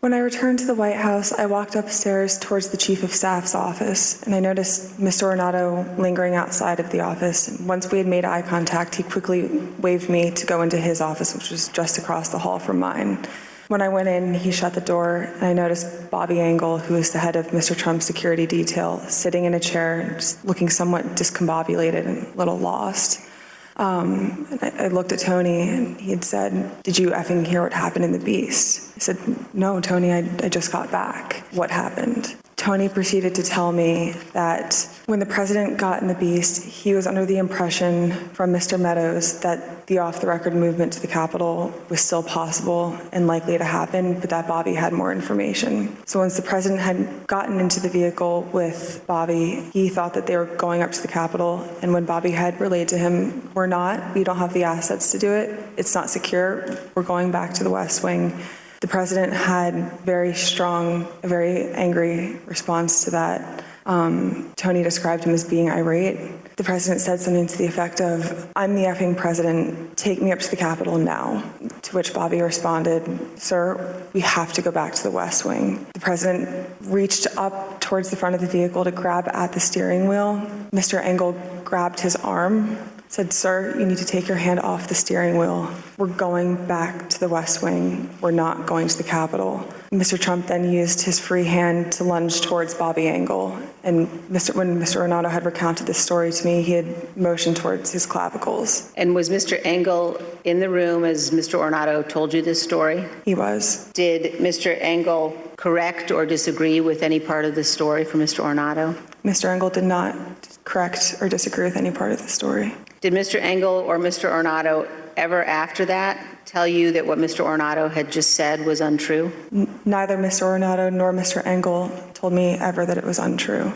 When I returned to the White House, I walked upstairs towards the Chief of Staff's office, and I noticed Mr. Ornato lingering outside of the office. Once we had made eye contact, he quickly waved me to go into his office, which was just across the hall from mine. When I went in, he shut the door, and I noticed Bobby Engel, who is the head of Mr. Trump's security detail, sitting in a chair, just looking somewhat discombobulated and a little lost. And I looked at Tony, and he had said, "Did you effing hear what happened in the Beast?" I said, "No, Tony, I just got back." "What happened?" Tony proceeded to tell me that when the president got in the Beast, he was under the impression from Mr. Meadows that the off-the-record movement to the Capitol was still possible and likely to happen, but that Bobby had more information. So once the president had gotten into the vehicle with Bobby, he thought that they were going up to the Capitol, and when Bobby had relayed to him, we don't have the assets to do it, it's not secure, we're going back to the West Wing. The president had a very angry response to that. Tony described him as being irate. The president said something to the effect of, "I'm the effing president, take me up to the Capitol now." To which Bobby responded, "Sir, we have to go back to the West Wing." The president reached up towards the front of the vehicle to grab at the steering wheel. Mr. Engel grabbed his arm, said, "Sir, you need to take your hand off the steering wheel. We're going back to the West Wing. We're not going to the Capitol." Mr. Trump then used his free hand to lunge towards Bobby Engel. And when Mr. Ornato had recounted this story to me, he had motioned towards his clavicles. And was Mr. Engel in the room as Mr. Ornato told you this story? He was. Did Mr. Engel correct or disagree with any part of the story from Mr. Ornato? Mr. Engel did not correct or disagree with any part of the story. Did Mr. Engel or Mr. Ornato ever after that tell you that what Mr. Ornato had just said was untrue? Neither Mr. Ornato nor Mr. Engel told me ever that it was untrue.